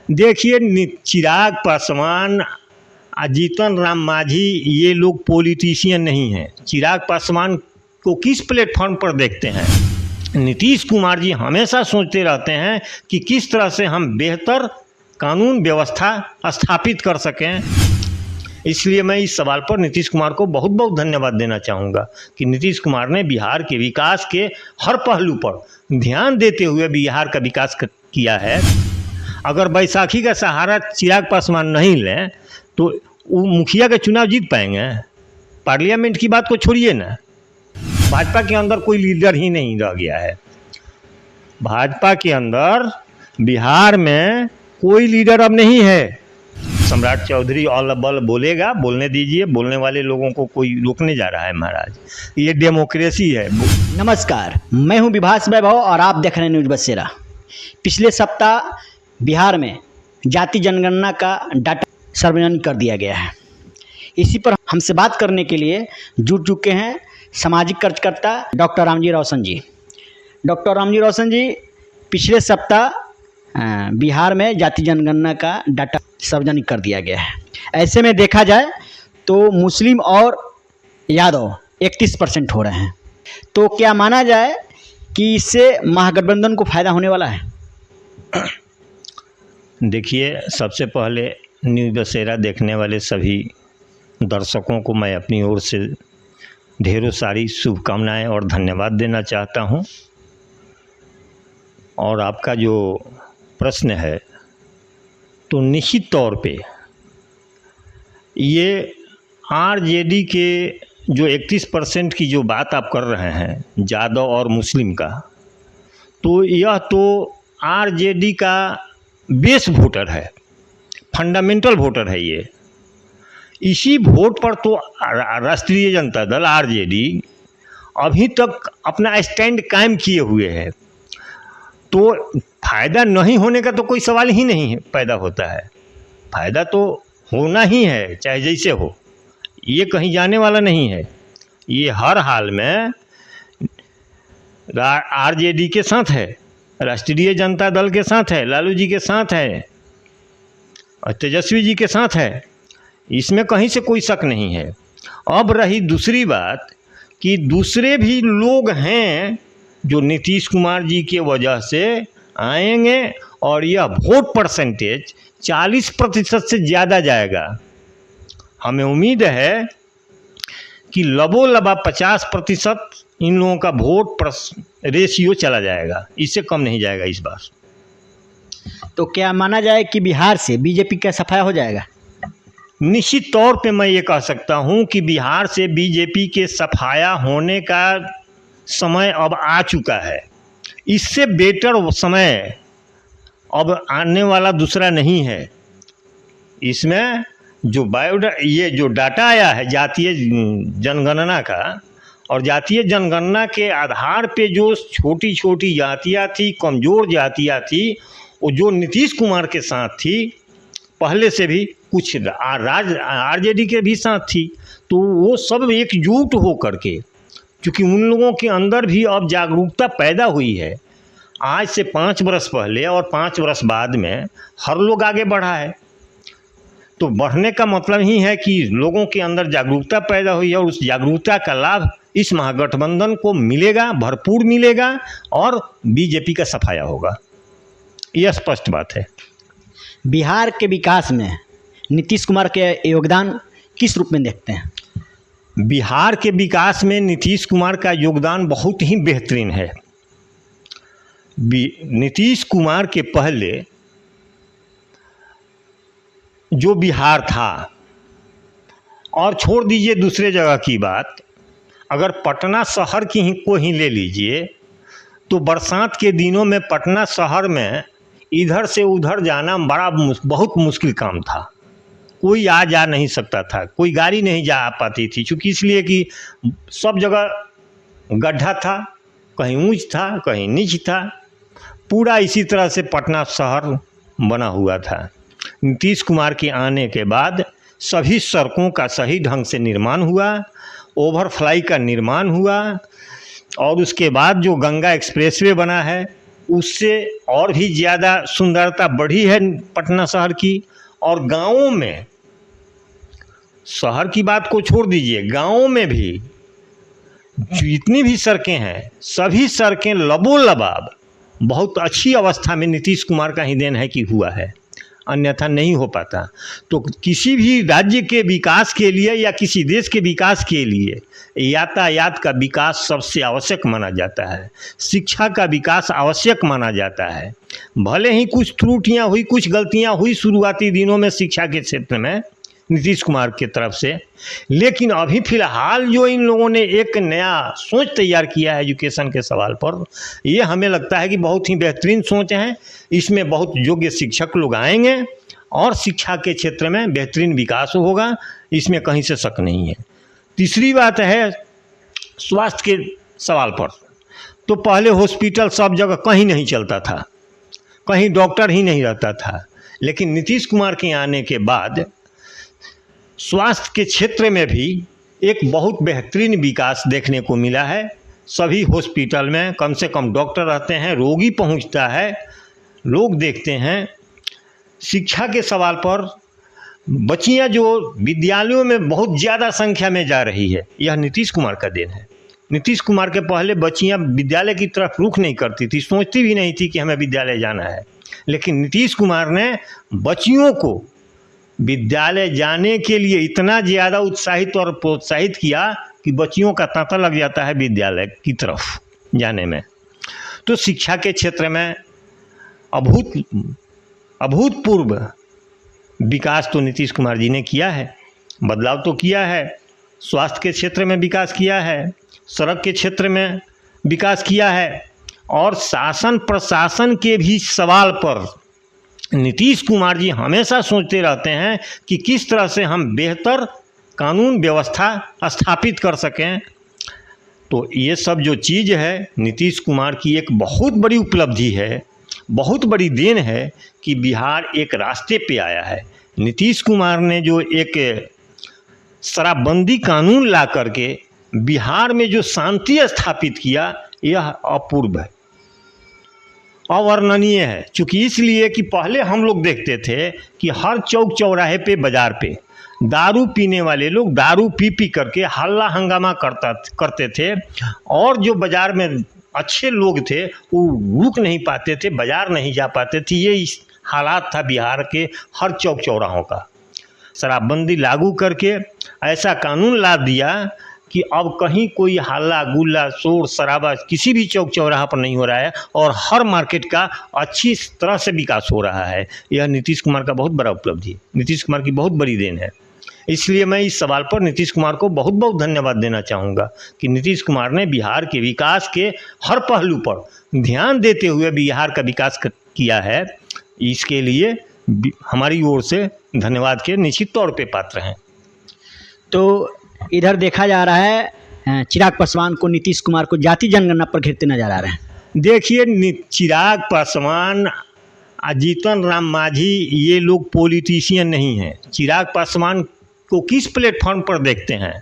देखिए, चिराग पासवान, जीतन राम मांझी, ये लोग पॉलिटिशियन नहीं हैं। चिराग पासवान को किस प्लेटफॉर्म पर देखते हैं? नीतीश कुमार जी हमेशा सोचते रहते हैं कि किस तरह से हम बेहतर कानून व्यवस्था स्थापित कर सकें। इसलिए मैं इस सवाल पर नीतीश कुमार को बहुत बहुत धन्यवाद देना चाहूँगा कि नीतीश कुमार ने बिहार के विकास के हर पहलू पर ध्यान देते हुए बिहार का विकास किया है। अगर बैसाखी का सहारा चिराग पासवान नहीं लें तो वो मुखिया का चुनाव जीत पाएंगे? पार्लियामेंट की बात को छोड़िए ना, भाजपा के अंदर कोई लीडर ही नहीं रह गया है। भाजपा के अंदर बिहार में कोई लीडर अब नहीं है। सम्राट चौधरी ऑल बल बोलेगा, बोलने दीजिए, बोलने वाले लोगों को कोई रोकने जा रहा है? महाराज, ये डेमोक्रेसी है। नमस्कार, मैं हूं विभास वैभव और आप देख रहे हैं न्यूज बसेरा। पिछले सप्ताह बिहार में जाति जनगणना का डाटा सार्वजनिक कर दिया गया है। इसी पर हमसे बात करने के लिए जुट चुके हैं सामाजिक कार्यकर्ता डॉक्टर रामजी रोशन जी। डॉक्टर रामजी रोशन जी, पिछले सप्ताह बिहार में जाति जनगणना का डाटा सार्वजनिक कर दिया गया है। ऐसे में देखा जाए तो मुस्लिम और यादव 31% हो रहे हैं। तो क्या माना जाए कि इससे महागठबंधन को फायदा होने वाला है? देखिए, सबसे पहले न्यूज बसेरा देखने वाले सभी दर्शकों को मैं अपनी ओर से ढेरों सारी शुभकामनाएं और धन्यवाद देना चाहता हूं। और आपका जो प्रश्न है, तो निश्चित तौर पे ये आरजेडी के जो 31% की जो बात आप कर रहे हैं यादव और मुस्लिम का, तो यह तो आरजेडी का बेस वोटर है, फंडामेंटल वोटर है। ये इसी वोट पर तो राष्ट्रीय जनता दल आरजेडी अभी तक अपना स्टैंड कायम किए हुए है। तो फायदा नहीं होने का तो कोई सवाल ही नहीं पैदा होता है। फायदा तो होना ही है, चाहे जैसे हो, ये कहीं जाने वाला नहीं है। ये हर हाल में आरजेडी के साथ है, राष्ट्रीय जनता दल के साथ है, लालू जी के साथ है और तेजस्वी जी के साथ है। इसमें कहीं से कोई शक नहीं है। अब रही दूसरी बात कि दूसरे भी लोग हैं जो नीतीश कुमार जी के वजह से आएंगे और यह वोट परसेंटेज 40% से ज़्यादा जाएगा। हमें उम्मीद है कि लबोलबा 50% इन लोगों का वोट रेशियो चला जाएगा, इससे कम नहीं जाएगा इस बार। तो क्या माना जाए कि बिहार से बीजेपी का सफाया हो जाएगा? निश्चित तौर पे मैं ये कह सकता हूँ कि बिहार से बीजेपी के सफाया होने का समय अब आ चुका है। इससे बेटर समय अब आने वाला दूसरा नहीं है। इसमें जो ये जो डाटा आया है जातीय जनगणना का, और जातीय जनगणना के आधार पे जो छोटी छोटी जातियाँ थी, कमज़ोर जातियाँ थी, वो जो नीतीश कुमार के साथ थी, पहले से भी कुछ आरजेडी के भी साथ थी, तो वो सब एकजुट हो करके, क्योंकि उन लोगों के अंदर भी अब जागरूकता पैदा हुई है। आज से 5 वर्ष पहले और 5 वर्ष बाद में हर लोग आगे बढ़ा है। तो बढ़ने का मतलब ही है कि लोगों के अंदर जागरूकता पैदा हुई है और उस जागरूकता का लाभ इस महागठबंधन को मिलेगा, भरपूर मिलेगा और बीजेपी का सफाया होगा। यह स्पष्ट बात है। बिहार के विकास में नीतीश कुमार के योगदान किस रूप में देखते हैं? बिहार के विकास में नीतीश कुमार का योगदान बहुत ही बेहतरीन है। नीतीश कुमार के पहले जो बिहार था, और छोड़ दीजिए दूसरे जगह की बात, अगर पटना शहर की को ही ले लीजिए, तो बरसात के दिनों में पटना शहर में इधर से उधर जाना बहुत मुश्किल काम था। कोई आ जा नहीं सकता था, कोई गाड़ी नहीं जा पाती थी, क्योंकि इसलिए कि सब जगह गड्ढा था, कहीं ऊंच था, कहीं नीच था। पूरा इसी तरह से पटना शहर बना हुआ था। नीतीश कुमार के आने के बाद सभी सड़कों का सही ढंग से निर्माण हुआ, ओवरफ्लाई का निर्माण हुआ, और उसके बाद जो गंगा एक्सप्रेसवे बना है, उससे और भी ज़्यादा सुंदरता बढ़ी है पटना शहर की। और गाँवों में, शहर की बात को छोड़ दीजिए, गाँवों में भी जितनी भी सड़कें हैं सभी सड़कें लबोलबाब बहुत अच्छी अवस्था में नीतीश कुमार का ही देन है कि हुआ है, अन्यथा नहीं हो पाता। तो किसी भी राज्य के विकास के लिए या किसी देश के विकास के लिए यातायात का विकास सबसे आवश्यक माना जाता है, शिक्षा का विकास आवश्यक माना जाता है। भले ही कुछ त्रुटियां हुई, कुछ गलतियां हुई शुरुआती दिनों में शिक्षा के क्षेत्र में नीतीश कुमार की तरफ से, लेकिन अभी फ़िलहाल जो इन लोगों ने एक नया सोच तैयार किया है एजुकेशन के सवाल पर, ये हमें लगता है कि बहुत ही बेहतरीन सोच है। इसमें बहुत योग्य शिक्षक लोग आएंगे और शिक्षा के क्षेत्र में बेहतरीन विकास होगा, इसमें कहीं से शक नहीं है। तीसरी बात है स्वास्थ्य के सवाल पर। तो पहले हॉस्पिटल सब जगह कहीं नहीं चलता था, कहीं डॉक्टर ही नहीं रहता था, लेकिन नीतीश कुमार के आने के बाद स्वास्थ्य के क्षेत्र में भी एक बहुत बेहतरीन विकास देखने को मिला है। सभी हॉस्पिटल में कम से कम डॉक्टर रहते हैं, रोगी पहुंचता है, लोग देखते हैं। शिक्षा के सवाल पर बच्चियां जो विद्यालयों में बहुत ज़्यादा संख्या में जा रही है, यह नीतीश कुमार का देन है। नीतीश कुमार के पहले बच्चियां विद्यालय की तरफ रुख नहीं करती थी, सोचती भी नहीं थी कि हमें विद्यालय जाना है, लेकिन नीतीश कुमार ने बच्चियों को विद्यालय जाने के लिए इतना ज़्यादा उत्साहित और प्रोत्साहित किया कि बच्चियों का तांता लग जाता है विद्यालय की तरफ जाने में। तो शिक्षा के क्षेत्र में अभूतपूर्व विकास तो नीतीश कुमार जी ने किया है, बदलाव तो किया है। स्वास्थ्य के क्षेत्र में विकास किया है, सड़क के क्षेत्र में विकास किया है, और शासन प्रशासन के भी सवाल पर नीतीश कुमार जी हमेशा सोचते रहते हैं कि किस तरह से हम बेहतर कानून व्यवस्था स्थापित कर सकें। तो ये सब जो चीज़ है नीतीश कुमार की एक बहुत बड़ी उपलब्धि है, बहुत बड़ी देन है कि बिहार एक रास्ते पे आया है। नीतीश कुमार ने जो एक शराबबंदी कानून ला करके बिहार में जो शांति स्थापित किया, यह अपूर्व है, अवर्णनीय है। चूँकि इसलिए कि पहले हम लोग देखते थे कि हर चौक चौराहे पे, बाज़ार पे दारू पीने वाले लोग दारू पी पी करके हल्ला हंगामा करते थे, और जो बाज़ार में अच्छे लोग थे वो रुक नहीं पाते थे, बाज़ार नहीं जा पाते थे। ये इस हालात था बिहार के हर चौक चौराहों का। शराबबंदी लागू करके ऐसा कानून ला दिया कि अब कहीं कोई हल्ला गुल्ला शोर शराबा किसी भी चौक चौराहा पर नहीं हो रहा है, और हर मार्केट का अच्छी तरह से विकास हो रहा है। यह नीतीश कुमार का बहुत बड़ा उपलब्धि है, नीतीश कुमार की बहुत बड़ी देन है। इसलिए मैं इस सवाल पर नीतीश कुमार को बहुत बहुत धन्यवाद देना चाहूँगा कि नीतीश कुमार ने बिहार के विकास के हर पहलू पर ध्यान देते हुए बिहार का विकास किया है। इसके लिए हमारी ओर से धन्यवाद के निश्चित तौर पे पात्र हैं। तो इधर देखा जा रहा है चिराग पासवान को, नीतीश कुमार को जाति जनगणना पर घेरते नजर आ रहे हैं। देखिए, चिराग पासवान, जीतन राम मांझी, ये लोग पॉलिटिशियन नहीं हैं। चिराग पासवान को किस प्लेटफॉर्म पर देखते हैं?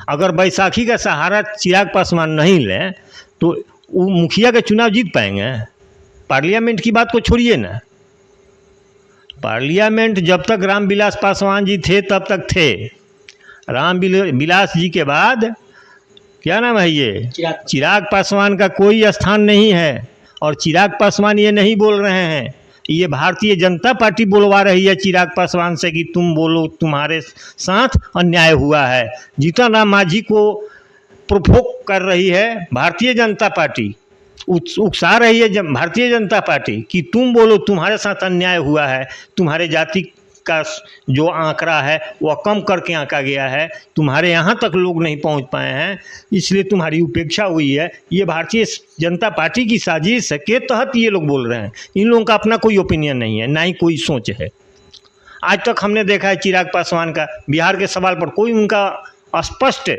अगर बैसाखी का सहारा चिराग पासवान नहीं लें तो वो मुखिया का चुनाव जीत पाएंगे? पार्लियामेंट की बात को छोड़िए ना, पार्लियामेंट जब तक रामविलास पासवान जी थे तब तक थे। रामविलास जी के बाद क्या नाम है ये चिराग पासवान का कोई स्थान नहीं है। और चिराग पासवान ये नहीं बोल रहे हैं, ये भारतीय जनता पार्टी बोलवा रही है चिराग पासवान से कि तुम बोलो, तुम्हारे साथ अन्याय हुआ है। जीतन राम मांझी को प्रोवोक कर रही है भारतीय जनता पार्टी, उकसा रही है भारतीय जनता पार्टी कि तुम बोलो, तुम्हारे साथ अन्याय हुआ है, तुम्हारे जाति का जो आंकड़ा है वह कम करके आंका गया है, तुम्हारे यहाँ तक लोग नहीं पहुँच पाए हैं, इसलिए तुम्हारी उपेक्षा हुई है। ये भारतीय जनता पार्टी की साजिश के तहत ये लोग बोल रहे हैं। इन लोगों का अपना कोई ओपिनियन नहीं है, ना ही कोई सोच है। आज तक हमने देखा है चिराग पासवान का बिहार के सवाल पर कोई उनका स्पष्ट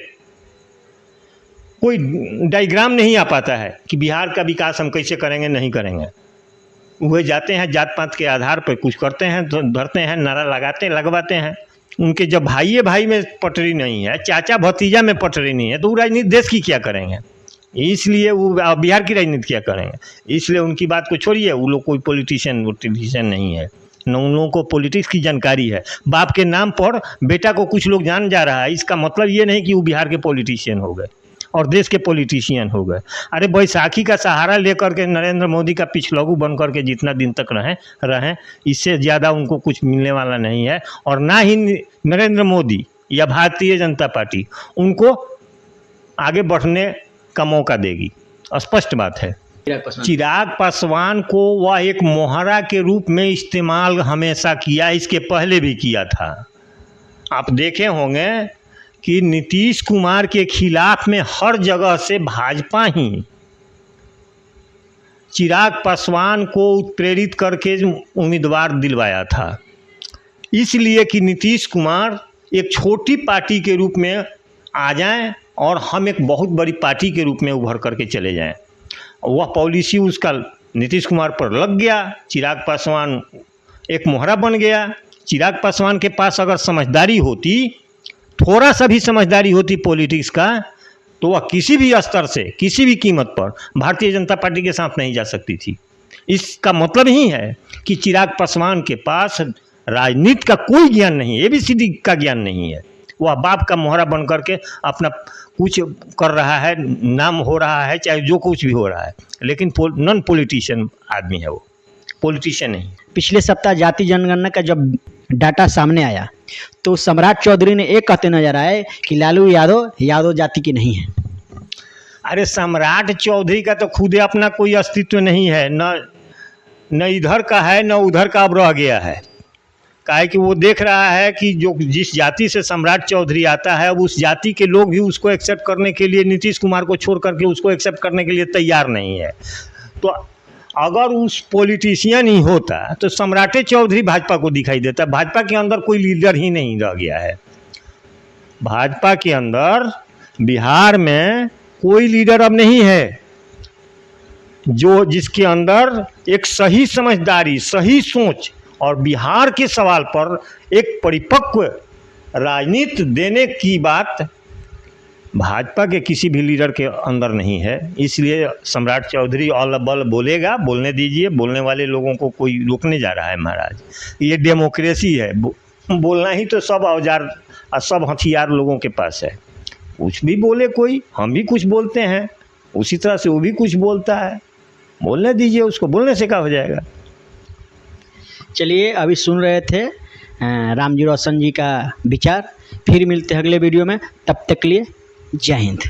कोई डायग्राम नहीं आ पाता है कि बिहार का विकास हम कैसे करेंगे, नहीं करेंगे। वह जाते हैं जात पात के आधार पर कुछ करते हैं, धरते हैं, नारा लगवाते हैं। उनके जब भाई में पटरी नहीं है, चाचा भतीजा में पटरी नहीं है, तो वो राजनीति देश की क्या करेंगे? इसलिए वो बिहार की राजनीति क्या करेंगे, इसलिए उनकी बात को छोड़िए। वो लोग कोई पॉलिटिशियन नहीं है, न उन लोगों को पॉलिटिक्स की जानकारी है। बाप के नाम पर बेटा को कुछ लोग जान जा रहा है, इसका मतलब ये नहीं कि वो बिहार के पॉलिटिशियन हो गए और देश के पॉलिटिशियन हो गए। अरे बैसाखी का सहारा लेकर के नरेंद्र मोदी का पिछलगू बन करके जितना दिन तक रहें इससे ज़्यादा उनको कुछ मिलने वाला नहीं है। और ना ही नरेंद्र मोदी या भारतीय जनता पार्टी उनको आगे बढ़ने का मौका देगी, स्पष्ट बात है। चिराग पासवान को वह एक मोहरा के रूप में इस्तेमाल हमेशा किया, इसके पहले भी किया था। आप देखे होंगे कि नीतीश कुमार के खिलाफ में हर जगह से भाजपा ही चिराग पासवान को प्रेरित करके उम्मीदवार दिलवाया था, इसलिए कि नीतीश कुमार एक छोटी पार्टी के रूप में आ जाएं और हम एक बहुत बड़ी पार्टी के रूप में उभर करके चले जाएं। वह पॉलिसी उसका नीतीश कुमार पर लग गया, चिराग पासवान एक मोहरा बन गया। चिराग पासवान के पास अगर समझदारी होती, थोड़ा सा भी समझदारी होती पॉलिटिक्स का, तो वह किसी भी स्तर से किसी भी कीमत पर भारतीय जनता पार्टी के साथ नहीं जा सकती थी। इसका मतलब ही है कि चिराग पासवान के पास राजनीति का कोई ज्ञान नहीं है, ABCD का ज्ञान नहीं है। वह बाप का मोहरा बन करके अपना कुछ कर रहा है, नाम हो रहा है, चाहे जो कुछ भी हो रहा है, लेकिन नॉन पॉलिटिशियन आदमी है, वो पॉलिटिशियन नहीं। पिछले सप्ताह जाति जनगणना का जब डाटा सामने आया तो सम्राट चौधरी ने एक कहते नजर आए कि लालू यादव जाति की नहीं है। अरे सम्राट चौधरी का तो खुदे अपना कोई अस्तित्व नहीं है, न इधर का है न उधर का अब रह गया है। काहे कि वो देख रहा है कि जो जिस जाति से सम्राट चौधरी आता है, अब उस जाति के लोग भी उसको एक्सेप्ट करने के लिए, नीतीश कुमार को छोड़ करके उसको एक्सेप्ट करने के लिए तैयार नहीं है। तो अगर उस पॉलिटिशियन ही होता तो सम्राट चौधरी भाजपा को दिखाई देता। भाजपा के अंदर कोई लीडर ही नहीं रह गया है। भाजपा के अंदर बिहार में कोई लीडर अब नहीं है जो जिसके अंदर एक सही समझदारी, सही सोच और बिहार के सवाल पर एक परिपक्व राजनीति देने की बात भाजपा के किसी भी लीडर के अंदर नहीं है। इसलिए सम्राट चौधरी ऑल बल बोलेगा, बोलने दीजिए। बोलने वाले लोगों को कोई रोकने जा रहा है महाराज? ये डेमोक्रेसी है, बोलना ही तो सब औजार और सब हथियार लोगों के पास है। कुछ भी बोले कोई, हम भी कुछ बोलते हैं, उसी तरह से वो भी कुछ बोलता है। बोलने दीजिए उसको, बोलने से क्या हो जाएगा। चलिए, अभी सुन रहे थे रामजी रोशन जी का विचार। फिर मिलते हैं अगले वीडियो में, तब तक के लिए जय हिंद।